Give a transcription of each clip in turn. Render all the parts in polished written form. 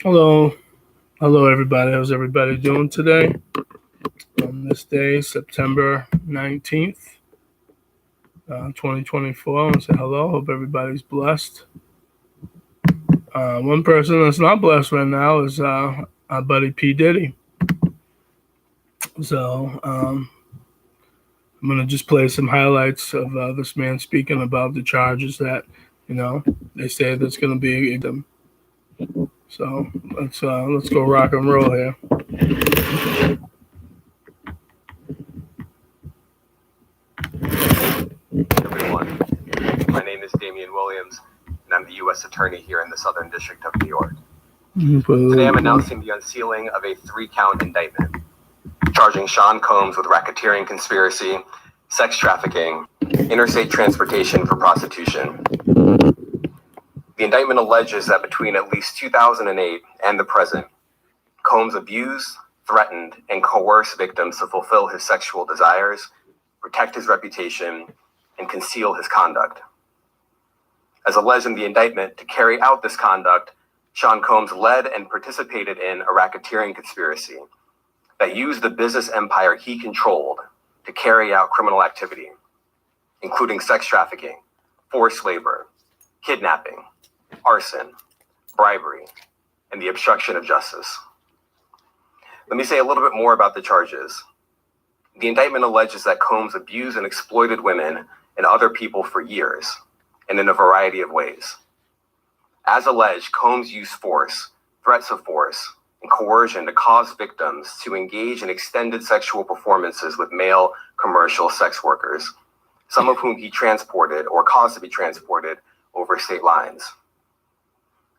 Hello, hello everybody. How's everybody doing today? On this day, September 19th, 2024. I want to say hello. Hope everybody's blessed. One person that's not blessed right now is our buddy P. Diddy. So I'm going to just play some highlights of this man speaking about the charges that, they say that's going to be them. So let's go rock and roll here. Everyone, my name is Damian Williams, and I'm the U.S. Attorney here in the Southern District of New York. Today I'm announcing the unsealing of a 3-count indictment, charging Sean Combs with racketeering conspiracy, sex trafficking, interstate transportation for prostitution. The indictment alleges that between at least 2008 and the present, Combs abused, threatened, and coerced victims to fulfill his sexual desires, protect his reputation, and conceal his conduct. As alleged in the indictment, to carry out this conduct, Sean Combs led and participated in a racketeering conspiracy that used the business empire he controlled to carry out criminal activity, including sex trafficking, forced labor, kidnapping, arson, bribery, and the obstruction of justice. Let me say a little bit more about the charges. The indictment alleges that Combs abused and exploited women and other people for years, and in a variety of ways. As alleged, Combs used force, threats of force, and coercion to cause victims to engage in extended sexual performances with male commercial sex workers, some of whom he transported or caused to be transported over state lines.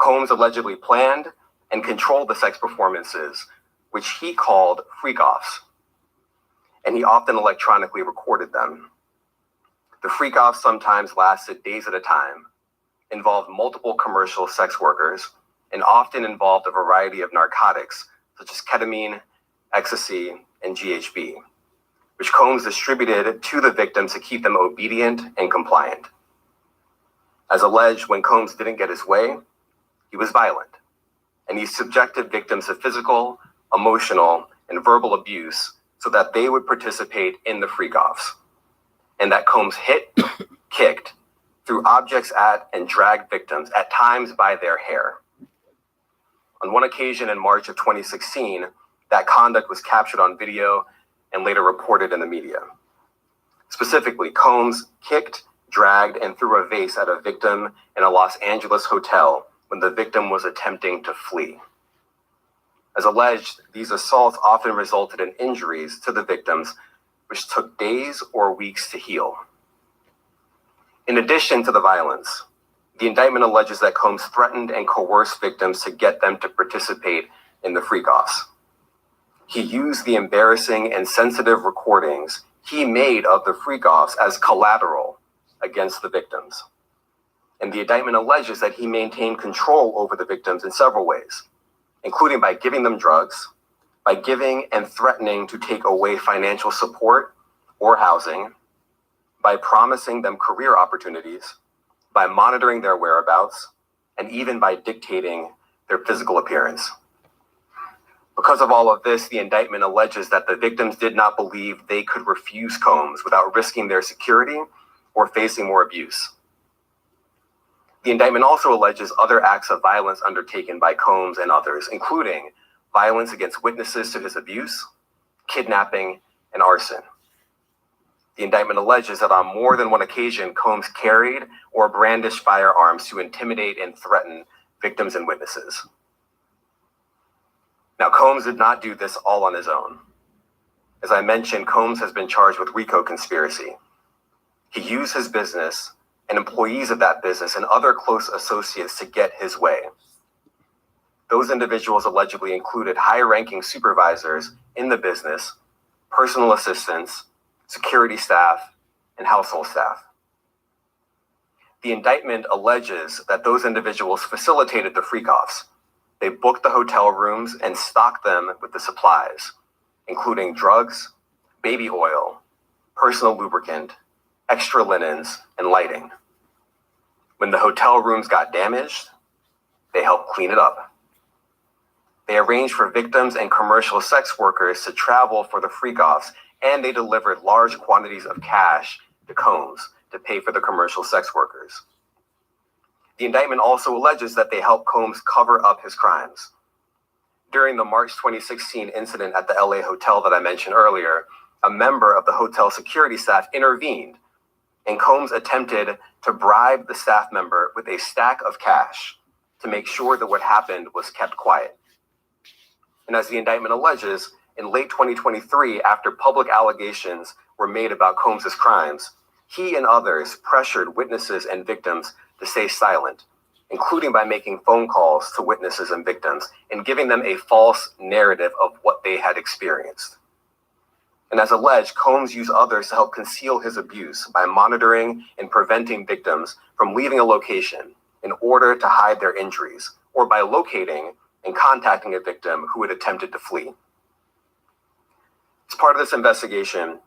Combs allegedly planned and controlled the sex performances, which he called freak-offs, and he often electronically recorded them. The freak-offs sometimes lasted days at a time, involved multiple commercial sex workers, and often involved a variety of narcotics, such as ketamine, ecstasy, and GHB, which Combs distributed to the victims to keep them obedient and compliant. As alleged, when Combs didn't get his way, he was violent, and he subjected victims to physical, emotional, and verbal abuse so that they would participate in the freak-offs, and that Combs hit, kicked, threw objects at, and dragged victims, at times by their hair. On one occasion in March of 2016, that conduct was captured on video and later reported in the media. Specifically, Combs kicked, dragged, and threw a vase at a victim in a Los Angeles hotel when the victim was attempting to flee. As alleged, these assaults often resulted in injuries to the victims, which took days or weeks to heal. In addition to the violence, the indictment alleges that Combs threatened and coerced victims to get them to participate in the freak-offs. He used the embarrassing and sensitive recordings he made of the freak-offs as collateral against the victims. And the indictment alleges that he maintained control over the victims in several ways, including by giving them drugs, by giving and threatening to take away financial support or housing, by promising them career opportunities, by monitoring their whereabouts, and even by dictating their physical appearance. Because of all of this, the indictment alleges that the victims did not believe they could refuse Combs without risking their security or facing more abuse. The indictment also alleges other acts of violence undertaken by Combs and others, including violence against witnesses to his abuse, kidnapping, and arson. The indictment alleges that on more than one occasion, Combs carried or brandished firearms to intimidate and threaten victims and witnesses. Now, Combs did not do this all on his own. As I mentioned, Combs has been charged with RICO conspiracy. He used his business and employees of that business and other close associates to get his way. Those individuals allegedly included high-ranking supervisors in the business, personal assistants, security staff, and household staff. The indictment alleges that those individuals facilitated the freak-offs. They booked the hotel rooms and stocked them with the supplies, including drugs, baby oil, personal lubricant, extra linens, and lighting. When the hotel rooms got damaged, they helped clean it up. They arranged for victims and commercial sex workers to travel for the freak-offs, and they delivered large quantities of cash to Combs to pay for the commercial sex workers. The indictment also alleges that they helped Combs cover up his crimes. During the March 2016 incident at the LA hotel that I mentioned earlier, a member of the hotel security staff intervened, and Combs attempted to bribe the staff member with a stack of cash to make sure that what happened was kept quiet. And as the indictment alleges, in late 2023, after public allegations were made about Combs' crimes, he and others pressured witnesses and victims to stay silent, including by making phone calls to witnesses and victims and giving them a false narrative of what they had experienced. And as alleged, Combs used others to help conceal his abuse by monitoring and preventing victims from leaving a location in order to hide their injuries, or by locating and contacting a victim who had attempted to flee. As part of this investigation,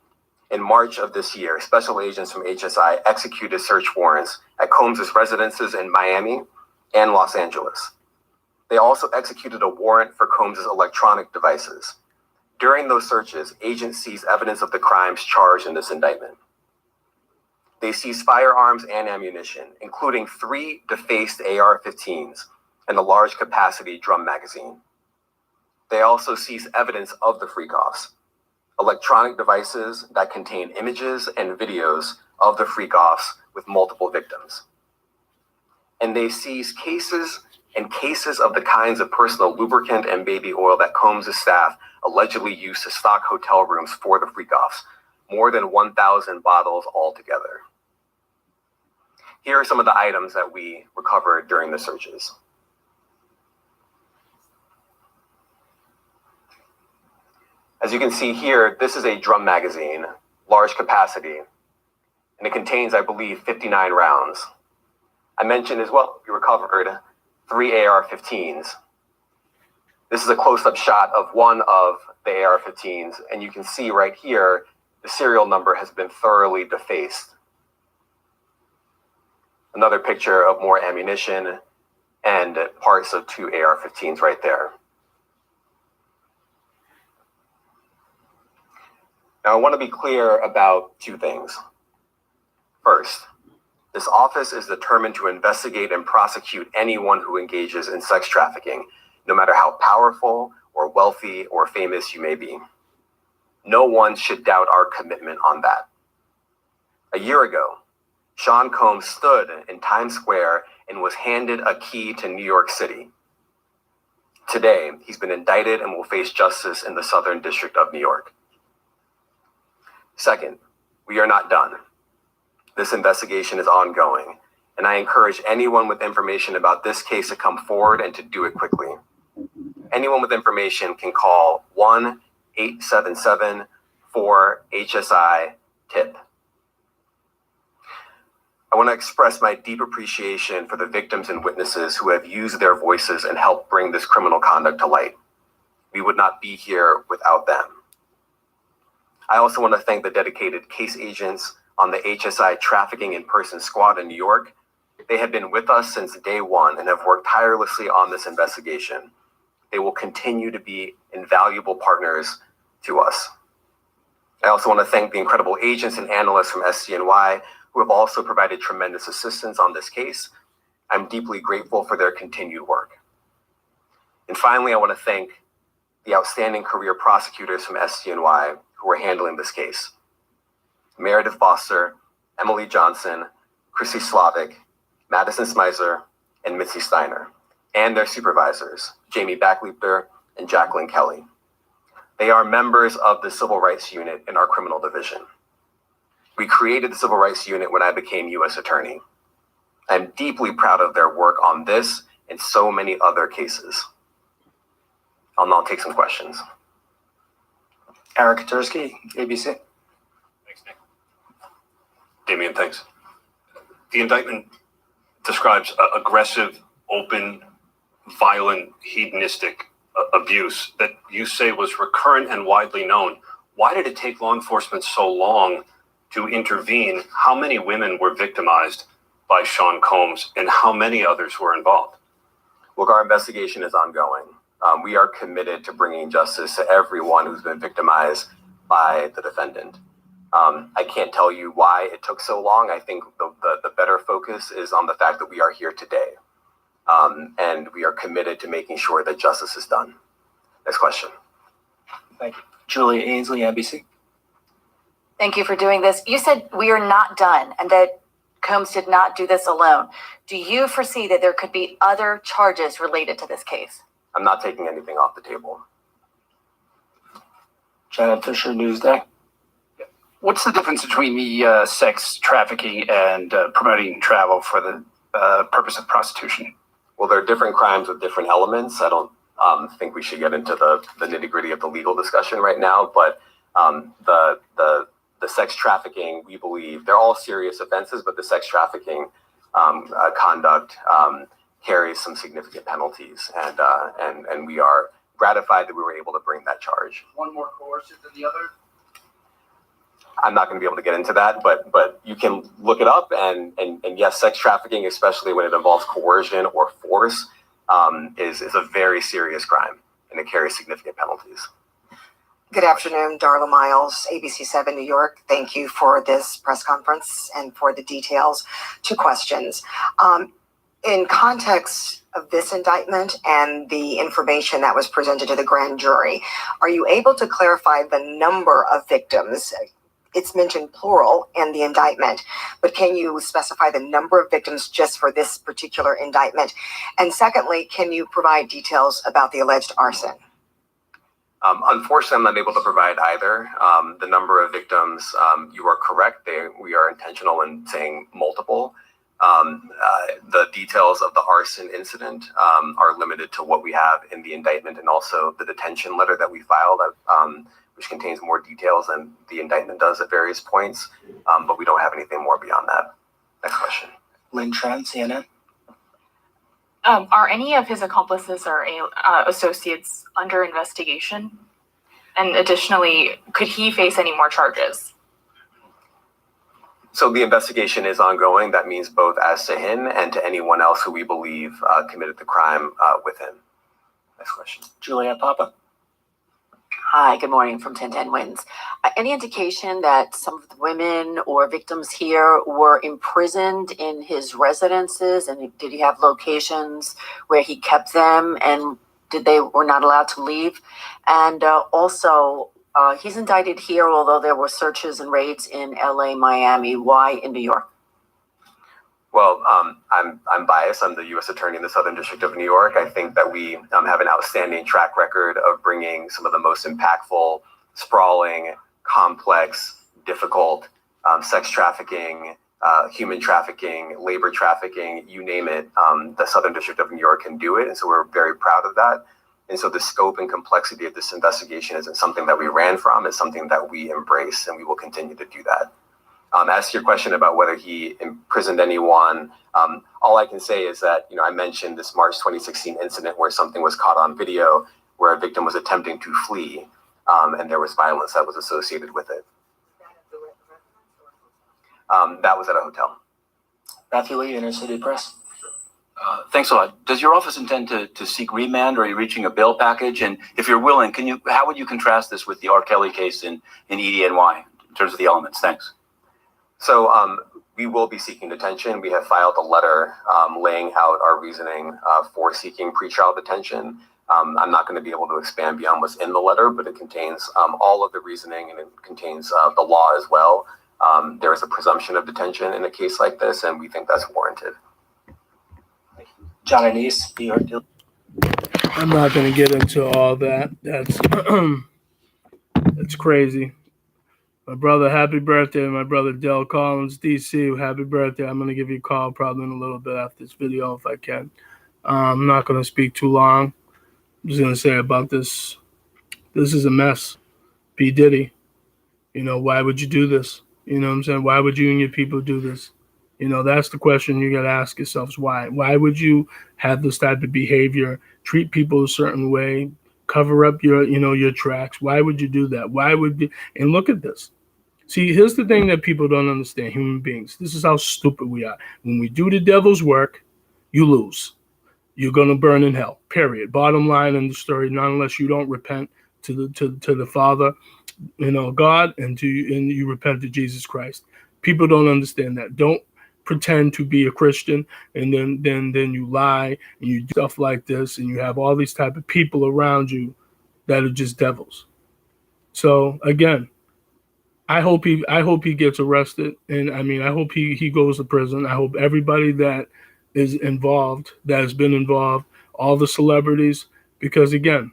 in March of this year, special agents from HSI executed search warrants at Combs' residences in Miami and Los Angeles. They also executed a warrant for Combs' electronic devices. During those searches, agents seized evidence of the crimes charged in this indictment. They seized firearms and ammunition, including 3 defaced AR-15s and a large capacity drum magazine. They also seized evidence of the freak-offs, electronic devices that contain images and videos of the freak-offs with multiple victims. And they seized cases and cases of the kinds of personal lubricant and baby oil that Combs' staff allegedly used to stock hotel rooms for the freak-offs, more than 1,000 bottles altogether. Here are some of the items that we recovered during the searches. As you can see here, this is a drum magazine, large capacity, and it contains, I believe, 59 rounds. I mentioned as well, we recovered 3 AR-15s. This is a close-up shot of one of the AR-15s, and you can see right here, the serial number has been thoroughly defaced. Another picture of more ammunition and parts of 2 AR-15s right there. Now, I want to be clear about 2 things. First, this office is determined to investigate and prosecute anyone who engages in sex trafficking, no matter how powerful or wealthy or famous you may be. No one should doubt our commitment on that. A year ago, Sean Combs stood in Times Square and was handed a key to New York City. Today, he's been indicted and will face justice in the Southern District of New York. Second, we are not done. This investigation is ongoing, and I encourage anyone with information about this case to come forward and to do it quickly. Anyone with information can call 1-877-4-HSI-TIP. I want to express my deep appreciation for the victims and witnesses who have used their voices and helped bring this criminal conduct to light. We would not be here without them. I also want to thank the dedicated case agents on the HSI Trafficking in Person Squad in New York. They have been with us since day one and have worked tirelessly on this investigation. They will continue to be invaluable partners to us. I also want to thank the incredible agents and analysts from SCNY who have also provided tremendous assistance on this case. I'm deeply grateful for their continued work. And finally, I want to thank the outstanding career prosecutors from SCNY who are handling this case. Meredith Foster, Emily Johnson, Chrissy Slavic, Madison Smizer, and Mitzi Steiner, and their supervisors, Jamie Backleeper and Jacqueline Kelly. They are members of the Civil Rights Unit in our criminal division. We created the Civil Rights Unit when I became U.S. Attorney. I'm deeply proud of their work on this and so many other cases. I'll now take some questions. Eric Katursky, ABC. Thanks, Nick. Damian, thanks. The indictment describes aggressive, open, violent, hedonistic abuse that you say was recurrent and widely known. Why did it take law enforcement so long to intervene? How many women were victimized by Sean Combs and how many others were involved? Look, our investigation is ongoing. We are committed to bringing justice to everyone who's been victimized by the defendant. I can't tell you why it took so long. I think the better focus is on the fact that we are here today. And we are committed to making sure that justice is done. Next question. Thank you. Julia Ainsley, NBC. Thank you for doing this. You said we are not done and that Combs did not do this alone. Do you foresee that there could be other charges related to this case? I'm not taking anything off the table. Janet Fisher, Newsday. What's the difference between the sex trafficking and promoting travel for the purpose of prostitution? Well, there are different crimes with different elements. I don't think we should get into the nitty-gritty of the legal discussion right now, but the sex trafficking, we believe, they're all serious offenses, but the sex trafficking conduct carries some significant penalties, and we are gratified that we were able to bring that charge. One more coercive than the other? I'm not going to be able to get into that, but you can look it up, and yes, sex trafficking, especially when it involves coercion or force, is a very serious crime, and it carries significant penalties. Good afternoon, Darla Miles, ABC7 New York. Thank you for this press conference and for the details. 2 questions. In context of this indictment and the information that was presented to the grand jury, are you able to clarify the number of victims? It's mentioned plural in the indictment, but can you specify the number of victims just for this particular indictment? And secondly, can you provide details about the alleged arson? Unfortunately, I'm not able to provide either. The number of victims, you are correct. We are intentional in saying multiple. The details of the arson incident are limited to what we have in the indictment and also the detention letter that we filed, which contains more details than the indictment does at various points. But we don't have anything more beyond that. Next question. Lynn Tran, CNN. Are any of his accomplices or associates under investigation? And additionally, could he face any more charges? So the investigation is ongoing. That means both as to him and to anyone else who we believe committed the crime with him. Next question. Juliette Papa. Hi, good morning from 1010 Wins. Any indication that some of the women or victims here were imprisoned in his residences, and did he have locations where he kept them, and they were not allowed to leave? And also, he's indicted here, although there were searches and raids in LA, Miami. Why in New York? Well, I'm biased. I'm the U.S. Attorney in the Southern District of New York. I think that we have an outstanding track record of bringing some of the most impactful, sprawling, complex, difficult sex trafficking, human trafficking, labor trafficking, you name it. The Southern District of New York can do it, and so we're very proud of that. And so the scope and complexity of this investigation isn't something that we ran from. It's something that we embrace, and we will continue to do that. As to your question about whether he imprisoned anyone, all I can say is that, I mentioned this March 2016 incident where something was caught on video where a victim was attempting to flee, and there was violence that was associated with it. That was at a hotel. Matthew Lee, Inner City Press. Thanks a lot. Does your office intend to seek remand, or are you reaching a bail package? And if you're willing, how would you contrast this with the R. Kelly case in EDNY in terms of the elements? Thanks. So we will be seeking detention. We have filed a letter laying out our reasoning for seeking pretrial detention. I'm not going to be able to expand beyond what's in the letter, but it contains all of the reasoning, and it contains the law as well. There is a presumption of detention in a case like this, and we think that's warranted. John Anise, New York Daily. I'm not going to get into all that. That's crazy. My brother, happy birthday. My brother, Del Collins, DC, happy birthday. I'm going to give you a call probably in a little bit after this video if I can. I'm not going to speak too long. I'm just going to say about this. This is a mess. P. Diddy, why would you do this? You know what I'm saying? Why would you and your people do this? That's the question you got to ask yourselves. Why? Why would you have this type of behavior, treat people a certain way, cover up your tracks? Why would you do that? Why would you? And look at this. See, here's the thing that people don't understand, human beings. This is how stupid we are. When we do the devil's work, you lose. You're going to burn in hell, period. Bottom line in the story, not unless you don't repent to the Father, God, and you repent to Jesus Christ. People don't understand that. Don't pretend to be a Christian and then you lie and you do stuff like this, and you have all these type of people around you that are just devils. So again, I hope he gets arrested, and I hope he goes to prison. I hope everybody that is involved, that has been involved, all the celebrities, because again,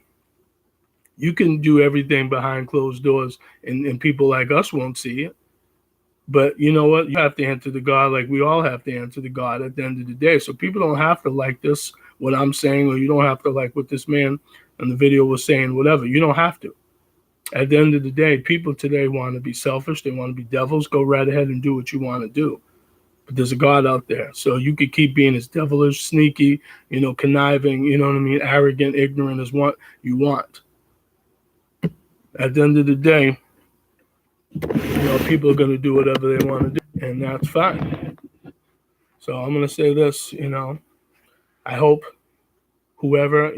you can do everything behind closed doors, and people like us won't see it. But you know what? You have to answer to God, like we all have to answer to God at the end of the day. So people don't have to like this, what I'm saying, or you don't have to like what this man in the video was saying, whatever. You don't have to. At the end of the day, people today want to be selfish. They want to be devils. Go right ahead and do what you want to do. But there's a God out there. So you could keep being as devilish, sneaky, conniving, arrogant, ignorant as what you want. At the end of the day, people are going to do whatever they want to do, and that's fine. So I'm going to say this, I hope whoever,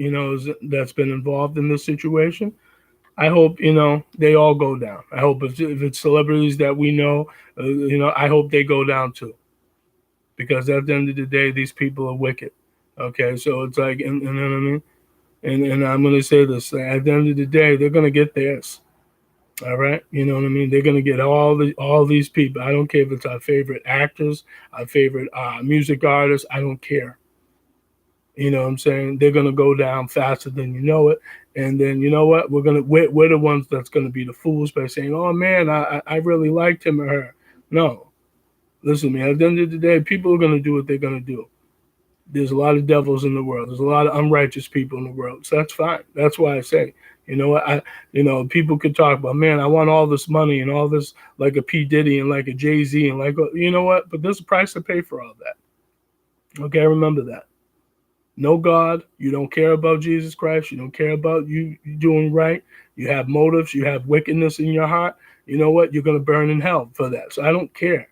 that's been involved in this situation, I hope, they all go down. I hope if it's celebrities that we know, I hope they go down too. Because at the end of the day, these people are wicked. Okay, so it's like, and you know what I mean? And I'm going to say this, at the end of the day, they're going to get theirs. All right, you know what I mean? They're going to get all these people. I don't care if it's our favorite actors, our favorite music artists. I don't care. You know what I'm saying? They're going to go down faster than you know it. And then, you know what? We're the ones that's going to be the fools by saying, oh, man, I really liked him or her. No. Listen, man, at the end of the day, people are going to do what they're going to do. There's a lot of devils in the world. There's a lot of unrighteous people in the world. So that's fine. That's why I say, you know what? People could talk about, man, I want all this money and all this, like a P. Diddy and like a Jay-Z and like, you know what? But there's a price to pay for all that. Okay, remember that. No God, you don't care about Jesus Christ, you don't care about you doing right, you have motives, you have wickedness in your heart, you know what? You're going to burn in hell for that. So I don't care.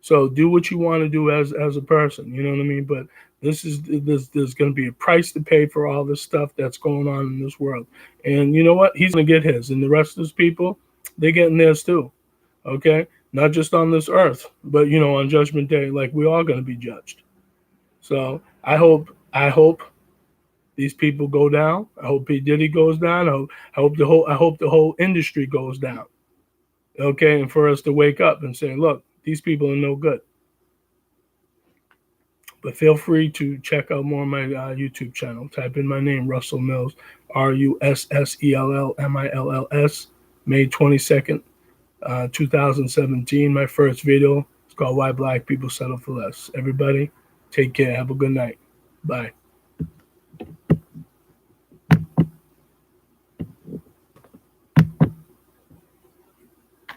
So do what you want to do as a person, you know what I mean? But there's going to be a price to pay for all this stuff that's going on in this world. And you know what? He's going to get his. And the rest of those people, they're getting theirs too. Okay? Not just on this earth, but, on Judgment Day, like we're all going to be judged. So I hope these people go down. I hope P. Diddy goes down. I hope the whole industry goes down. Okay? And for us to wake up and say, look, these people are no good. But feel free to check out more of my YouTube channel. Type in my name, Russell Mills, RUSSELLMILLS, May 22nd, 2017. My first video. It's called Why Black People Settle for Less. Everybody, take care. Have a good night. Bye.